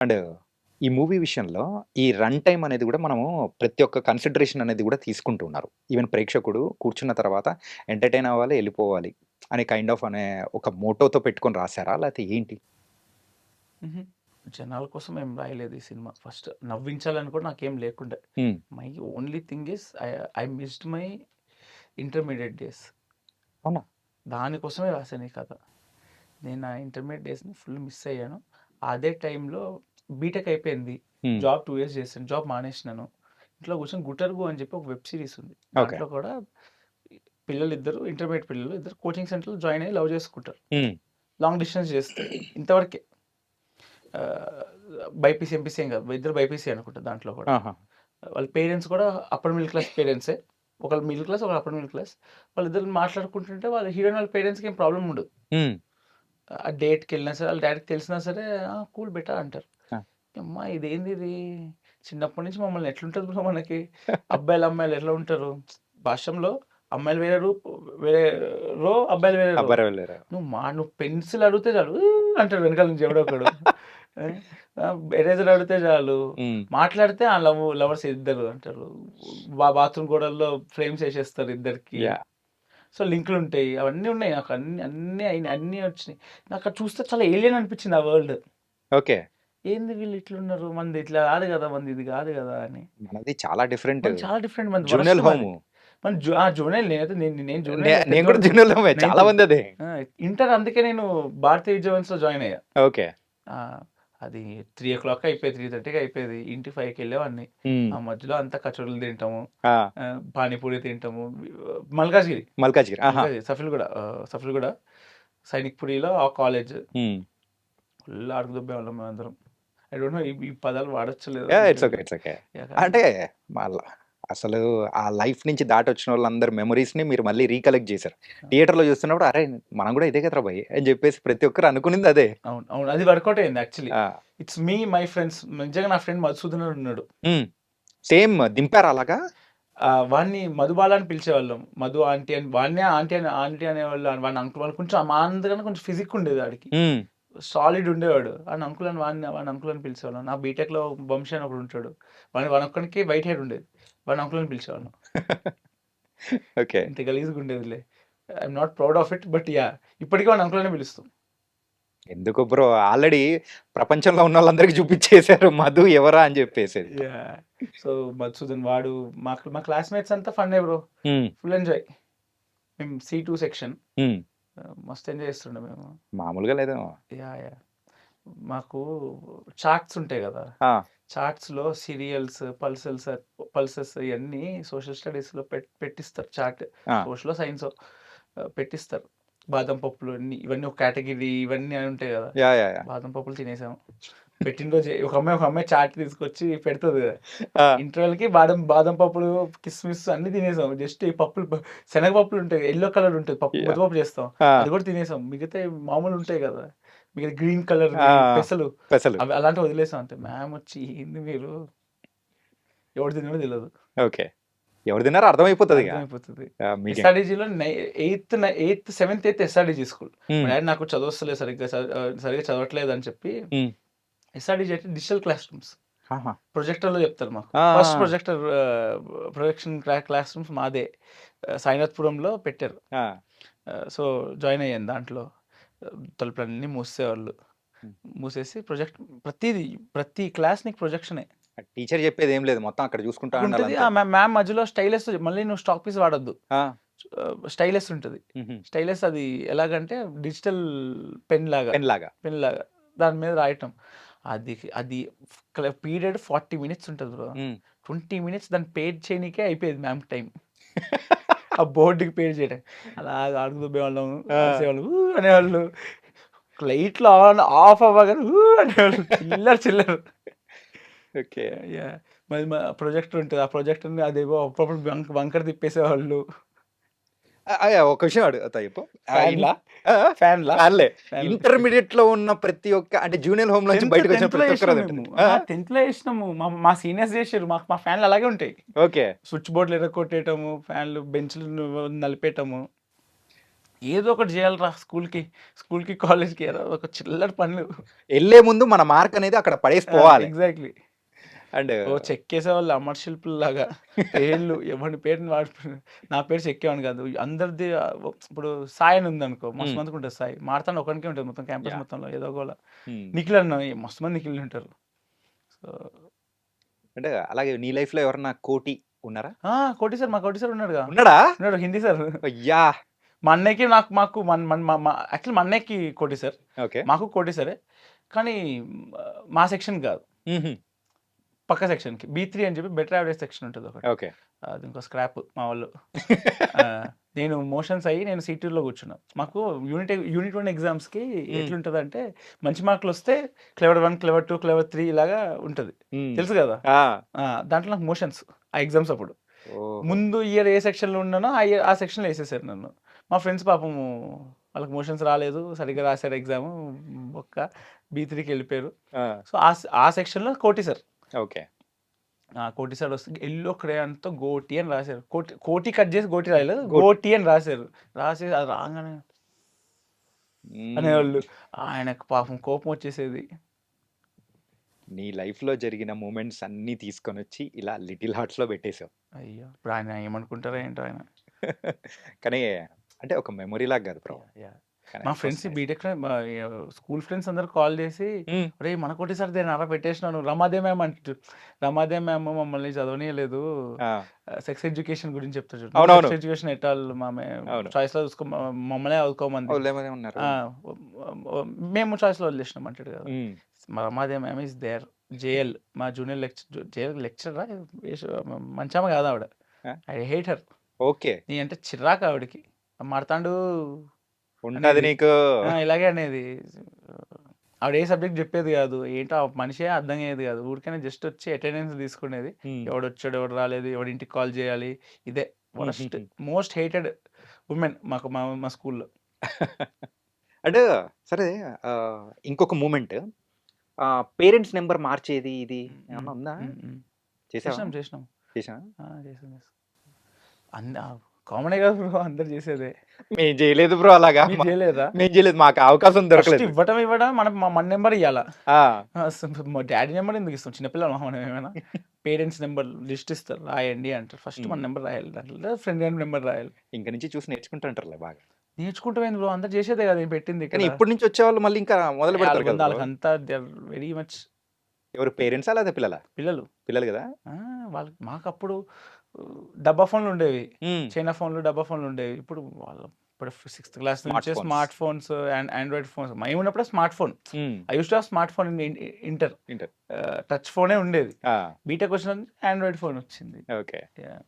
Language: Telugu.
అండ్ ఈ మూవీ విషయంలో ఈ రన్ టైమ్ అనేది గూడా మనము ప్రతి ఒక్క కన్సిడరేషన్ అనేది గూడా తీసుకుంటూ ఉన్నారు. ఈవెన్ ప్రేక్షకుడు కూర్చున్న తర్వాత ఎంటర్‌టైన్ అవ్వాలి, ఎళ్ళిపోవాలి అనే కైండ్ ఆఫ్ అనే ఒక మోటోతో పెట్టుకొని రాసారా? లేతే ఏంటి? హుహు. జనాల కోసం ఏం రాయలేదు ఈ సినిమా. ఫస్ట్ నవ్వించాలని కూడా నాకేం లేకుండే. హ్మ్. My only thing is I missed my intermediate days. అవునా? దానికోసమే రాసాను ఈ కథ. నేను నా ఇంటర్మీడియేట్ డేస్‌ని ఫుల్ మిస్ అయ్యాను. అదే టైంలో బీటెక్ అయిపోయింది. హ్మ్. జాబ్ 2 ఇయర్స్ చేశాను. జాబ్ మానేసినాను. ఇంట్లో కూర్చొని 'గుట్టర్గు' అని చెప్పి ఒక వెబ్ సీరీస్ ఉంది. ఓకే. దాంట్లో కూడా పిల్లలిద్దరు ఇంటర్మీడియేట్ పిల్లలు ఇద్దరు కోచింగ్ సెంటర్‌లో జాయిన్ అయ్యి లవ్ చేసుకుంటారు. హ్మ్. లాంగ్ డిస్టెన్స్ చేస్తారు. ఇంతవరకే. ఆహ్, బైపీసీ, ఎంపీసీ ఏం కాదు. ఇద్దరు బైపీసీ అనుకుంటా దాంట్లో కూడా. ఆహా! వాళ్ళ పేరెంట్స్ కూడా అప్పర్ మిడిల్ క్లాస్ పేరెంట్సే. ఒకళ్ళు మిడిల్ క్లాస్, ఒకళ్ళు అప్పర్ మిడిల్ క్లాస్. వాళ్ళిద్దరు మాట్లాడుకుంటుంటే వాళ్ళ హీరోయిన్ వాళ్ళ పేరెంట్స్‌కి ఏం ప్రాబ్లమ్ ఉండదు. హ్మ్. ఆ డేట్‌కెళ్ళినా సరే, వాళ్ళ డ్యాడీకి తెలిసినా సరే, "ఆ! కూల్ బేటా" అంటారు. ఆ! అమ్మా! ఇదేందిది? చిన్నప్పటి నుంచి మమ్మల్ని ఎట్లుంటది బ్రో మనకి. అబ్బాయిలు, అమ్మాయిలు ఎట్లా ఉంటారు? భాష్యంలో అమ్మాయిలు వేరే వేరే అబ్బాయిలు వేరే అబ్బరు వెళ్లారు. నువ్వు పెన్సిల్ అడిగితే చాలు అంటాడు వెనకాల నుంచి ఎవడో ఒకడు. ఎరేజర్ అడిగితే చాలు. హ్మ్. మాట్లాడితే ఆ లవర్స్ ఇద్దరు అంటారు. బాత్రూమ్ గోడల్లో ఫ్రేమ్స్ ఏసేస్తారు ఇద్దరికి. యాహ్! సో, లింకులుంటాయి. అవన్నీ ఉన్నాయి నాకు. అన్నీ అయినాయి. అన్నీ వచ్చినాయి. నాకది చూస్తే చాలా ఏలియన్ అనిపించింది ఆ వరల్డ్. ఓకే. ఏంది వీళ్ళు ఇట్లున్నారు? మనది ఇట్లా కాదు గదా! మనది ఇది కాదు గదా! అని. మనది చాలా డిఫరెంట్. మనది చాలా డిఫరెంట్. మనది వరస్ట్ జూనల్ మనది. హోము. మన జూనైల్ నేనైతే నేను జూనైలే 10థ్ నేను కూడా వరకు. జూనల్ హోమే. చాలా 9థ్ మందదే. ఆ! ఇంటర్ అందుకే నేను భారతీయ విద్యావన్స్‌లో జాయిన్ అయ్యా. ఓకే. ఆ! అది 3:00 అయిపోయేది. 3:30కి అయిపోయేది. ఇంటికి 5కి హ్మ్. ఆ మధ్యలో అంతా కచోరీలు తింటాము. ఆ! పానీపూరి తింటాము. మల్కాజ్గిరి. మల్కాజ్గిరి. ఆహా! మల్కాజ్గిరి సఫిల్‌గూడ సైనిక్‌పురిలో ఆ కాలేజ్. హ్మ్. ఫుల్ అడుగుదొబ్బేవాళ్ళం మేమందరం. ఐ డోంట్ నో ఈ పదాలు వాడొచ్చో లేదో యాహ్! నాకు ఇట్స్ ఓకే. తెలీదు. It's okay. యాహ్! కానీ అంటే మళ్ళ అసలు ఆ లైఫ్ నుంచి దాటొచ్చినోళ్ళందరి మెమోరీస్‌ని మీరు మళ్ళీ రీకలెక్ట్ జేశారు. థియేటర్‌లో చూస్తున్నప్పుడు అరేయ్! మనం గూడా ఇదే కదరా భయ్! అని జెప్పేసి ప్రతి ఒక్కరు అనుకునింది అదే. అవును. అవును. అది వర్కౌట్ అయింది యాక్చువల్లీ. ఆ! It's me, my friends. నిజంగా నా ఫ్రెండ్ మధుసూదన్ అని ఉన్నాడు. హ్మ్. సేమ్ దింపారా అలాగా? వాడిని మధుబాల అని పిలిచేవాళ్ళం. మధు ఆంటీ అని వాడినే ఆంటీ అనేవాళ్ళు. వాడిని అంకుల్ వాడు కొంచెం మా అందరికన్నా కొంచెం ఫిజిక్ ఉండేది వాడికి. హ్మ్. సాలిడ్ ఉండేవాడు. వాడిని అంకుల్ అని వాడిని అంకుల్ అని పిలిచేవాళ్ళం. నా బీటెక్‌లో వంశీ అని ఒకడు ఉంటాడు. వానొక్కడికే వైట్ హెయిర్ ఉండేది. వాడిని అంకుల్ అని పిలిచేవాళ్ళం. ఓకే. ఇంత గలీజ్‌గా ఉండేదిలే. I'm not proud of it. But yeah! ఇప్పటికి వాడిని అంకుల్ అనే పిలుస్తాం. ఎందుకు బ్రో ఆల్రెడీ ప్రపంచంలో ఉన్నోళ్ళందరికి చూపిచ్చేసారు మధు ఎవరా అని జెప్పేసేసి. యాహ్! సో, మధుసూదన్ వాడు మా క్లాస్‌మేట్స్ అంతా ఫన్నే బ్రో. హ్మ్. Full enjoy. మేము సి2 సెక్షన్. హ్మ్. మస్తు ఎంజాయ్ చేస్తుండే మేము. మామూలుగా లేదేమో. యాహ్! మాకు చార్ట్స్ ఉంటాయి గదా! ఆ! చార్ట్స్‌లో సీరియల్స్, పల్సెస్ ఇయన్నీ సోషల్ స్టడీస్‌లో పెట్టిస్తారు చార్ట్. ఆ! సోషలో, సైన్సో పెట్టిస్తారు. బాదం పప్పులు ఇవన్నీ ఒక కేటగిరీ ఇవన్నీ అని ఉంటాయి గదా! యాహ్! యాహ్! యాహ్! బాదం పప్పులు తినేసాం. పెట్టిన రోజే ఒక అమ్మాయి చార్ట్ తీసుకొచ్చి పెడతది గదా! ఆ! ఇంటర్వెల్‌కి బాదం పప్పులు, కిస్మిస్ అన్నీ తినేసాం. జస్ట్ ఈ పప్పులు శనగ పప్పులు ఉంటాయి. యెల్లో కలర్ ఉంటది పప్పు. యాహ్! ముద్దపప్పు చేస్తాం. ఆ! అది కూడా తినేసాం. మిగతాయి మామూలు ఉంటాయి గదా! మిగతా గ్రీన్ కలర్‌వి ఆ! పెసలు పెసలు. అవి అలాంటివి వదిలేసాం అంతే. మ్యామ్ వచ్చి ఏంది మీరు ఎవడు తిన్నాడో తెలవదు. ఓకే. ఎవరు తిన్నారో అర్థమైపోతదిగ. అర్థమైపోతది. మీకే ఎస్ఆర్‌డీజీలో 7థ్, 8థ్ ఎస్ఆర్‌డీ స్కూల్. మా హ్మ్. డ్యాడీ నాకు చదవస్తలేదు సరిగ్గా చదవట్లేదు అని చెప్పి హ్మ్. ఎస్ఆర్‌డీజీ అంటే డిజిటల్ క్లాస్ రూమ్స్. ఆహా! ప్రొజెక్టర్‌లో చెప్తారు మాకు. ఆ! ఫస్ట్ ఆ! ప్రొజెక్షన్ క్లాస్ రూమ్స్ మాదే. సాయినాథ్‌పురంలో పెట్టారు. ఆ! సో, జాయిన్ అయ్యాను దాంట్లో. తలుపులన్నీ మూసేసేవాళ్ళు. హ్మ్. మూసేసి ప్రతీది ప్రతి క్లాస్ నీకు ప్రొజెక్షనే. టీచర్ చెప్పేదేం లేదు. మొత్తం అక్కడ చూసుకుంటా ఉంటది. ఉండాలంతే. మ్యామ్ మధ్యలో స్టైలస్ మళ్ళీ నువ్వు స్టాక్ పీస్ వాడొద్దు. ఆ! స్టైలస్ ఉంటది. హుహు. స్టైలస్ అది ఎలాగంటే డిజిటల్ పెన్ లాగా. పెన్‌లాగా. పెన్ లాగా. దాని మీద రాయటం. అది అది పీరియడ్ 40 మినిట్స్ ఉంటది బ్రో. హ్మ్. 20 మినిట్స్ దాన్ని పేడ్ చేయనీకే అయిపోయేది మ్యామ్‌కి టైం. ఆ బోర్డ్‌కి పేడ్ చేయడానికి. అలాగా అడుగుదొబ్బేవాళ్ళం. ఆ! అరిసేవాళ్ళు. అనేవాళ్ళు. లైట్లు ఆన్, ఆఫ్ అవ్వగానే అనేవాళ్ళు. చిల్లర. ఓకే. యాహ్! మరి ప్రొజెక్టర్ ఉంటది. ఆ ప్రొజెక్టర్‌ని అదేమో అప్పుడప్పుడు వంకర తిప్పేసేవాళ్ళు. ఒక విషయం అడుగుతా చెప్పు. ఆహ్, ఇన్ ఫ్యాన్‌లా? ఆ! ఆ! ఫ్యాన్‌లా? ఫ్యాన్‌లే. ఫ్యాన్‌లు. ఇంటర్మీడియేట్‌లో ఉన్న ప్రతి ఒక్క అంటే జూనియర్ హోమ్ నుంచి 10థ్ బయటకొచ్చిన 10థ్‌లో ప్రతి ఒక్కరు ఏసినాం అదుంటది. మేము. ఆ! 10థ్‌లో ఏసినాము. మా సీనియర్స్ జేసిర్రు. మా ఫ్యాన్‌లు అలాగే ఉంటాయి. ఓకే. స్విచ్ బోర్డ్‌లు ఇరగ్గొట్టేయటము, ఫ్యాన్‌లు బెంచ్‌లు నలిపేయటము. ఏదో ఒకటి చేయాలిరా స్కూల్‌కి, కాలేజ్‌కి ఏదో ఒక చిల్లర పనులు. ఎళ్ళే ముందు మన మార్క్ అనేది అక్కడ పడేసి పోవాలి. ఎగ్జాక్ట్‌లీ. అండ్ ఓ చెక్కేసేవాళ్ళు అమర శిల్పుల్లాగా. పేర్లు ఎవడి పేరుని వాడి నా పేరు చెక్కేవాడిని కాదు. అందరిది ఇప్పుడు సాయి అని ఉందనుకో, మస్తు హ్మ్. మందికి ఉంటుంది సాయి. మారతాండ ఒకనికే ఉంటుంది మొత్తం క్యాంపస్ యాహ్! మొత్తంలో ఏదో గోల. హ్మ్. నిఖిల్ అన్న మస్తు మంది నిఖిల్‌లు ఉంటారు. సో అంటే అలాగే నీ లైఫ్‌లో ఎవరన్నా కోటి ఉన్నారా? కోటి సార్, మా కోటి సార్ ఉన్నాడుగా. ఉన్నాడా? ఉన్నాడు హిందీ సార్. అయ్యా! మా అన్నయ్యకి మాకు మన్ మన్ మా మా యాక్చువల్లీ మా అన్నయ్యకి కోటి సార్. ఓకే. మాకు కోటి సారే. కానీ మా సెక్షన్ కాదు. హుహు. పక్క సెక్షన్‌కి. బి3 అని చెప్పి బెటర్ యావరేజ్ సెక్షన్ ఉంటది ఒకటి. ఓకే. అది ఇంకో స్క్రాప్ మా వాళ్ళు. నేను మోషన్స్ అయ్యి నేను సీట్2లో కూర్చున్నా. మాకు యూనిట్ 1 ఎగ్జామ్స్‌కి హ్మ్. ఎట్లుంటదంటే మంచి మార్కులొస్తే క్లెవర్ 1, క్లెవర్ 2, క్లెవర్ 3 ఇలాగా ఉంటది. హ్మ్. తెలుసు కదా! ఆ! దాంట్లో నాకు మోషన్స్ ఆ ఎగ్జామ్స్ అప్పుడు. ఓహో! ముందు ఇయర్ ఏ సెక్షన్‌లో ఉన్నానో ఆ సెక్షన్‌లో ఏసేసారు నన్ను. మా ఫ్రెండ్స్ పాపము వాళ్ళకి మోషన్స్ రాలేదు. సరిగ్గా రాసారు ఎగ్జాము. బొక్క బి3కి వెళ్ళిపోయారు. ఆ! సో, ఆ సెక్షన్‌లో కోటి సార్. ఓకే. కోటి సార్ వస్తే యెల్లో క్రేయాన్‌తో గోటి అని రాశారు. కోటి కట్ చేసి గోటి రాయలేదు. గోటి. గోటి అని రాశారు. రాసి అది రాంగానే హ్మ్. అనేవాళ్ళు. ఆయనకు పాపం కోపం వచ్చేసేది. నీ లైఫ్‌లో జరిగిన మూమెంట్స్ అన్నీ తీసుకొనొచ్చి ఇలా లిటిల్ హార్ట్స్‌లో పెట్టేసావు. అయ్యో! ఇప్పుడు ఆయన ఏమనుకుంటారో ఏంటో ఆయన. కానీ అంటే ఒక మెమొరీలాగా కాదు బ్రో. యాహ్! యాహ్! కానీ మా it was friends nice. BTech school friends అందరూ కాల్ చేసి, హ్మ్. "ఒరేయ్! మన కోటి సార్‌దేనారా పెట్టేసినావు నువ్వు." రమాదేవి మ్యామ్ అంటు రమాదేవి మ్యామ్ మమ్మల్ని చదవనీయలేదు. ఆ! సెక్స్ ఎడ్యుకేషన్ గురించి చెప్తారు చూడు. అవునవును. సెక్స్ ఎడ్యుకేషన్ ఎటాల్ అవును. చాయిస్‌లో చూసుకో మమ్మల్నే చదువుకోమంది. వదిలేమనే ఉన్నారు. ఆ! మేము చాయిస్‌లో వదిలేసినాం అంటాడు కదా! హ్మ్. Ramadevi ma'am is there. JL మా జూనియర్ జేఎల్ లెక్చరరా మంచామె కాదు ఆవిడ. ఆ! I hate her. ఓకే. నీ అంటే చిరాకు ఆవిడకి. మారతాండు ఉంటది అనేది. నీకు. ఇలాగే అనేది. ఆవిడ ఏ సబ్జెక్ట్ చెప్పేది కాదు. ఏంటో ఆ మనిషే అర్థం అయ్యేది కాదు. ఊరికనే జస్ట్ వచ్చి అటెండెన్స్ తీసుకునేది. హ్మ్. ఎవడొచ్చాడు, ఎవడు రాలేదు, ఎవడి ఇంటికి కాల్ చేయాలి. ఇదే వరస్ట్ హుహుహు. మోస్ట్ హేటెడ్ వుమెన్ మాకు మా స్కూల్‌లో. అంటే సరే ఇంకొక మూమెంట్ పేరెంట్స్ నంబర్ మార్చేది ఇది హ్మ్. ఏమన్నా ఉందా? హ్మ్. హ్మ్. చేసావా? చేసినాం. చేసావా? చేసాం. కామనే కదా బ్రో అందరూ చేసేదే. మేము చేయలేదు బ్రో అలాగా. మీరు చేయలేదా? మేము చేయలేదు. మాకు అవకాశం ఫస్ట్ దొరకలేదు. ఇవ్వడం మన నంబర్ ఇయ్యాల. ఆ! మా డ్యాడీ నంబర్ ఎందుకు ఇస్తాం? చిన్నపిల్లలమా మనం ఏమైనా? పేరెంట్స్ నంబర్ లిస్ట్ ఇస్తారు. రాయండి అంటారు. ఫస్ట్ మన హ్మ్. నంబర్ రాయాలి. దాంట్లో ఫ్రెండ్ గారి నంబర్ రాయాలి. ఇంక నుంచి చూసి నేర్చుకుంటుంటారులే బాగా. నేర్చుకుంటాం ఏంది బ్రో? అందరూ చేసేదే కదా నేను పెట్టింది కానీ ఇక్కడ. ఇప్పటి నుంచి వచ్చేవాళ్ళు మళ్ళీ ఇంకా మొదలు పెడతారు కదా బ్రో. ఆళ్ళకంతా దే ఆర్ వెరీ మచ్ ఎవరు పేరెంట్సా? లేదా పిల్లలా? పిల్లలు. పిల్లలు గదా! ఆ! వాళ్ళకి మాకప్పుడు డబ్బా ఫోన్‌లు ఉండేవి. హ్మ్. చైనా ఫోన్‌లు, డబ్బా ఫోన్‌లు ఉండేవి. ఇప్పుడు సిక్స్త్ క్లాస్ స్మార్ట్ నుంచే phones. Smart phones android phones. మేమున్నప్పుడే smart phone. Hmm. I used to have smart phone in inter. Inter. Touch ఫోనే ఉండేది. ఆ! బీటెక్ వచ్చిన ఆండ్రాయిడ్ ఫోన్ వచ్చింది. ఓకే. యాహ్!